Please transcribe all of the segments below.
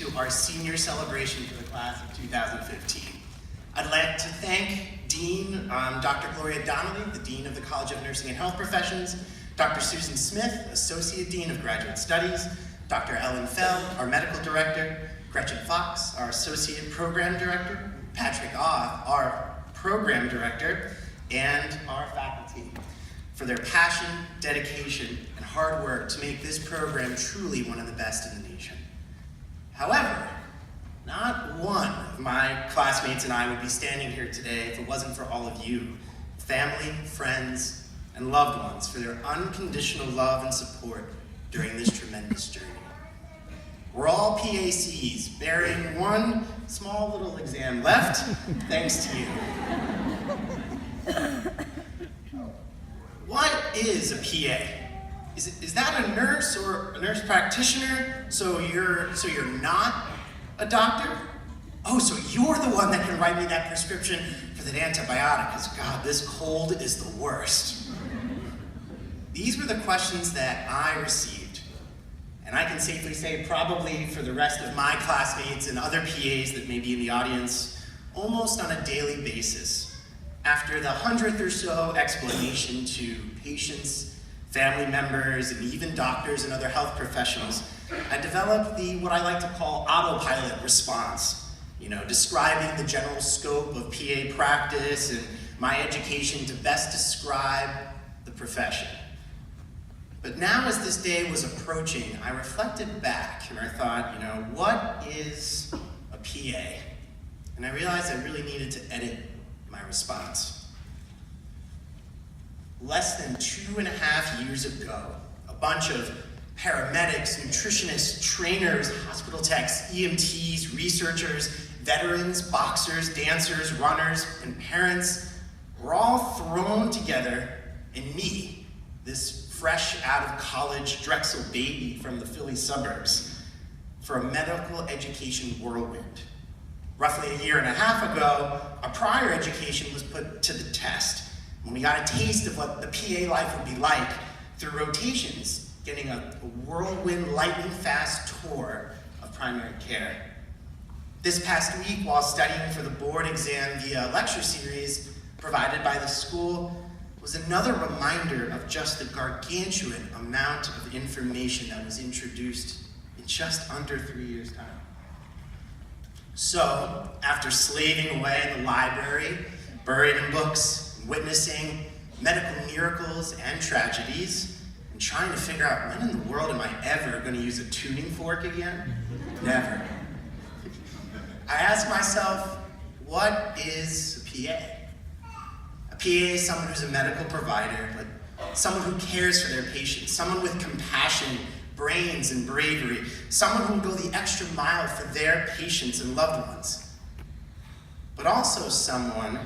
to our senior celebration for the class of 2015. I'd like to thank Dean Dr. Gloria Donnelly, the Dean of the College of Nursing and Health Professions, Dr. Susan Smith, Associate Dean of Graduate Studies, Dr. Ellen Feld, our Medical Director, Gretchen Fox, our Associate Program Director, Patrick Oth, our Program Director, and our faculty for their passion, dedication, and hard work to make this program truly one of the best in the nation. However, not one of my classmates and I would be standing here today if it wasn't for all of you, family, friends, and loved ones, for their unconditional love and support during this tremendous journey. We're all PACs, bearing one small little exam left, thanks to you. What is a PA? Is that a nurse or a nurse practitioner? So you're not a doctor? Oh, so you're the one that can write me that prescription for that antibiotic, because God, this cold is the worst. These were the questions that I received. And I can safely say probably for the rest of my classmates and other PAs that may be in the audience, almost on a daily basis. After the 100th or so explanation to patients, family members, and even doctors and other health professionals, I developed what I like to call autopilot response, describing the general scope of PA practice and my education to best describe the profession. But now as this day was approaching, I reflected back and I thought, what is a PA? And I realized I really needed to edit my response. Less than 2.5 years ago, a bunch of paramedics, nutritionists, trainers, hospital techs, EMTs, researchers, veterans, boxers, dancers, runners, and parents were all thrown together, and me, this fresh out of college Drexel baby from the Philly suburbs, for a medical education whirlwind. Roughly 1.5 years ago, our prior education was put to the test when we got a taste of what the PA life would be like through rotations, getting a whirlwind, lightning fast tour of primary care. This past week, while studying for the board exam via lecture series provided by the school, was another reminder of just the gargantuan amount of information that was introduced in just under 3 years' time. So, after slaving away in the library, buried in books, witnessing medical miracles and tragedies, and trying to figure out when in the world am I ever going to use a tuning fork again? Never. I asked myself, what is a PA? A PA is someone who's a medical provider, but someone who cares for their patients, someone with compassion, brains, and bravery, someone who will go the extra mile for their patients and loved ones, but also someone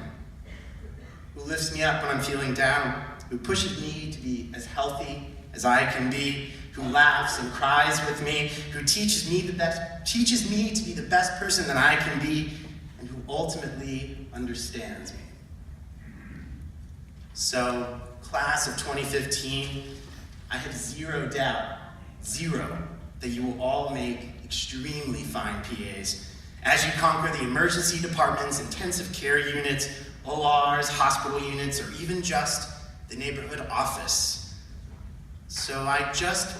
who lifts me up when I'm feeling down, who pushes me to be as healthy as I can be, who laughs and cries with me, who teaches me to be the best person that I can be, and who ultimately understands me. So, class of 2015, I have zero doubt, that you will all make extremely fine PAs as you conquer the emergency departments, intensive care units, ORs, hospital units, or even just the neighborhood office. So I just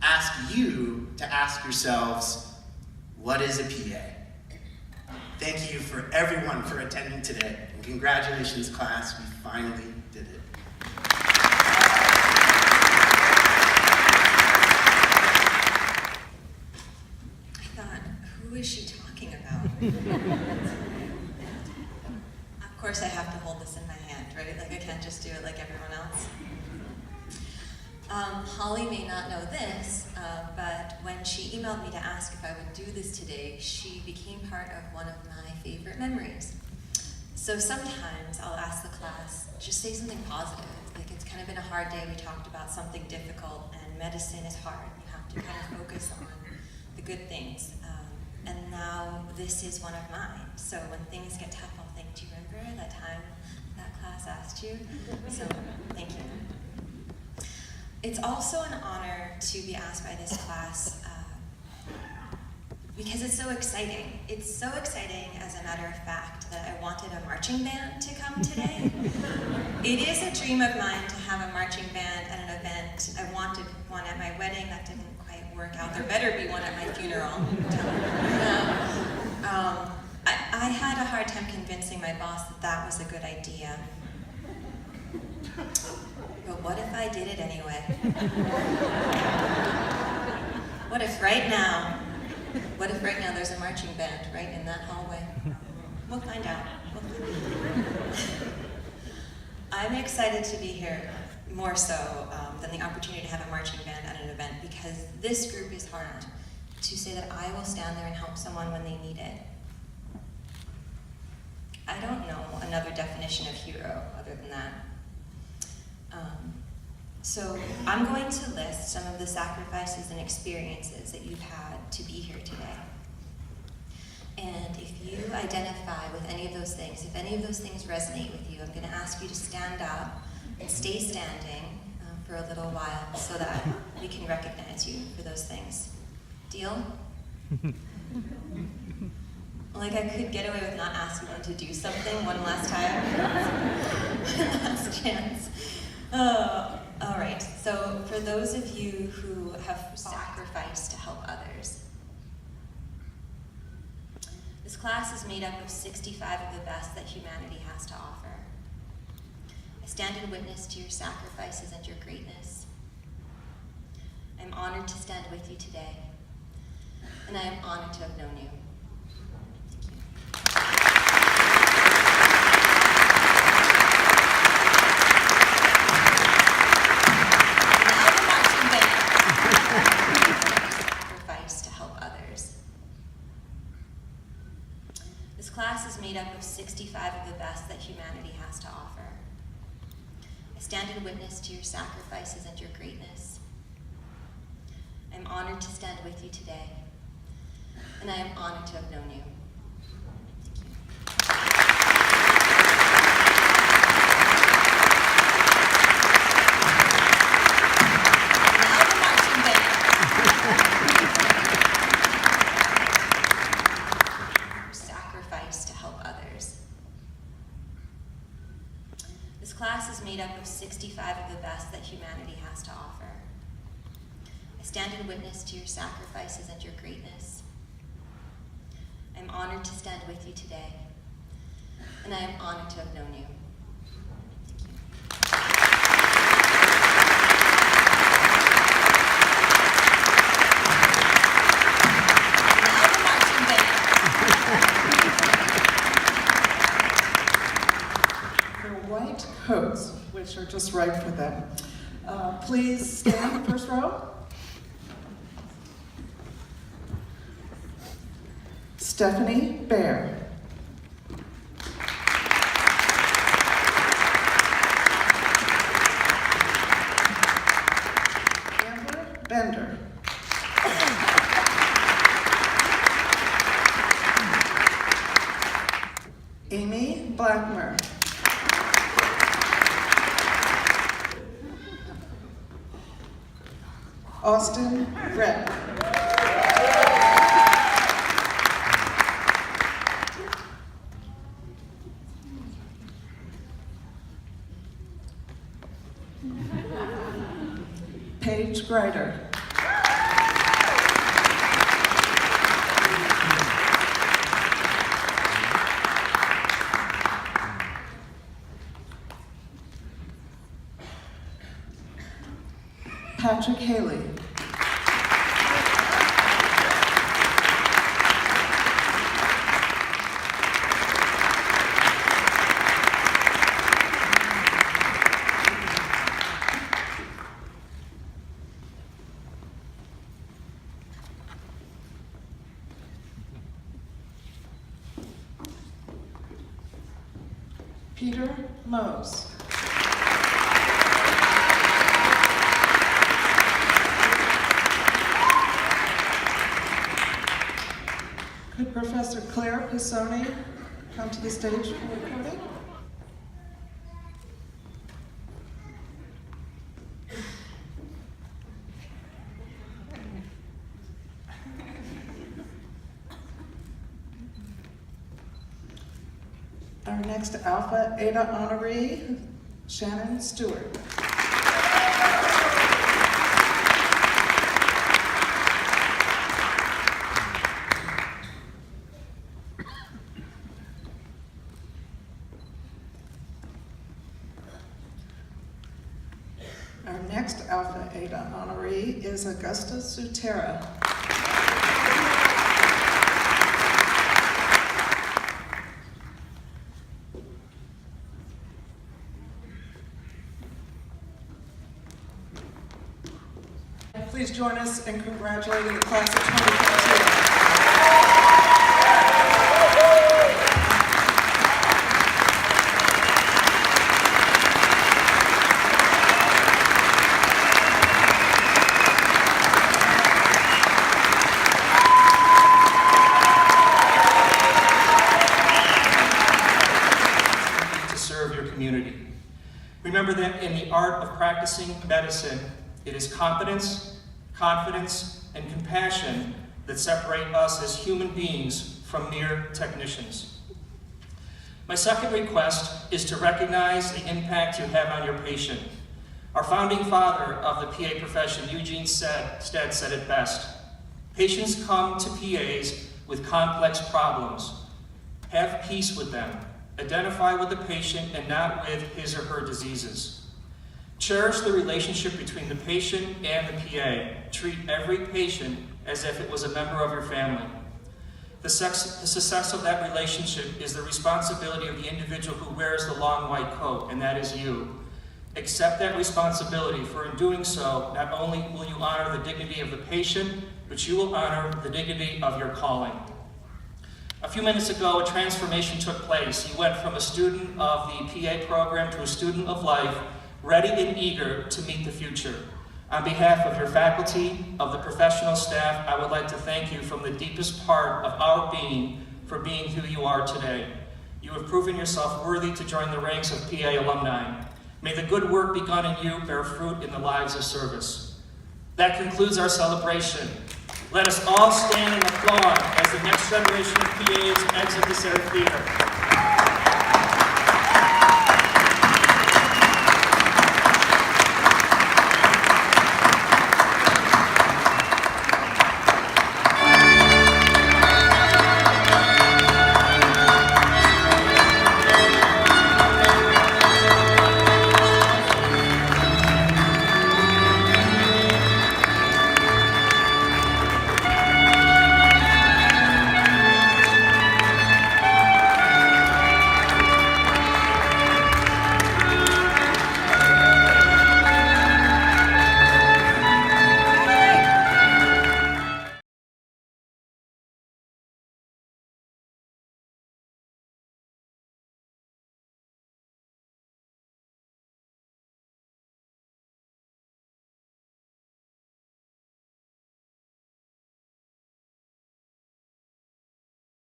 ask you to ask yourselves, what is a PA? Thank you for everyone for attending today, and congratulations, class, we finally did it. I thought, who is she talking about? Of course I have to hold this in my hand, right? Like I can't just do it like everyone else. Holly may not know this, but when she emailed me to ask if I would do this today, she became part of one of my favorite memories. So sometimes I'll ask the class, just say something positive. Like it's kind of been a hard day, we talked about something difficult, and medicine is hard. You have to kind of focus on the good things. And now this is one of mine. So when things get tough, I'll think, do you remember that time that class asked you? So thank you. It's also an honor to be asked by this class because it's so exciting. It's so exciting, as a matter of fact, that I wanted a marching band to come today. It is a dream of mine to have a marching band at an event. I wanted one at my wedding. That didn't quite work out. There better be one at my funeral. I had a hard time convincing my boss that that was a good idea. But what if I did it anyway? What if right now there's a marching band right in that hallway? We'll find out. I'm excited to be here, more so than the opportunity to have a marching band at an event, because this group is hard to say that I will stand there and help someone when they need it. I don't know another definition of hero other than that. So I'm going to list some of the sacrifices and experiences that you've had to be here today. And if you identify with any of those things, if any of those things resonate with you, I'm going to ask you to stand up and stay standing for a little while so that we can recognize you for those things. Deal? Like, I could get away with not asking them to do something one last time. Last chance. All right, so for those of you who have sacrificed to help others, this class is made up of 65 of the best that humanity has to offer. I stand in witness to your sacrifices and your greatness. I'm honored to stand with you today, and I am honored to have known you. This class is made up of 65 of the best that humanity has to offer. I stand in witness to your sacrifices and your greatness. I'm honored to stand with you today, and I am honored to have known you. This class is made up of 65 of the best that humanity has to offer. I stand in witness to your sacrifices and your greatness. I'm honored to stand with you today, and I am honored to have known you. White coats, which are just right for them. Please stand, first row. Stephanie Bear. Amber Bender. Amy Blackmer. Austin Brett. Paige Greider. Patrick Haley. Peter Mose. Could Professor Claire Pisoni come to the stage for recording? Our next Alpha Eta honoree, Shannon Stewart. Our next Alpha Eta honoree is Augusta Sutera. Please join us in congratulating the class of 2022. To serve your community. Remember that in the art of practicing medicine, it is competence, confidence, and compassion that separate us as human beings from mere technicians. My second request is to recognize the impact you have on your patient. Our founding father of the PA profession, Eugene Stead, said it best. Patients come to PAs with complex problems. Have peace with them. Identify with the patient and not with his or her diseases. Cherish the relationship between the patient and the PA. Treat every patient as if it was a member of your family. The success of that relationship is the responsibility of the individual who wears the long white coat, and that is you. Accept that responsibility, for in doing so, not only will you honor the dignity of the patient, but you will honor the dignity of your calling. A few minutes ago, a transformation took place. You went from a student of the PA program to a student of life, ready and eager to meet the future. On behalf of your faculty, of the professional staff, I would like to thank you from the deepest part of our being for being who you are today. You have proven yourself worthy to join the ranks of PA alumni. May the good work begun in you bear fruit in the lives of service. That concludes our celebration. Let us all stand and applaud as the next generation of PAs exit the Center Theater.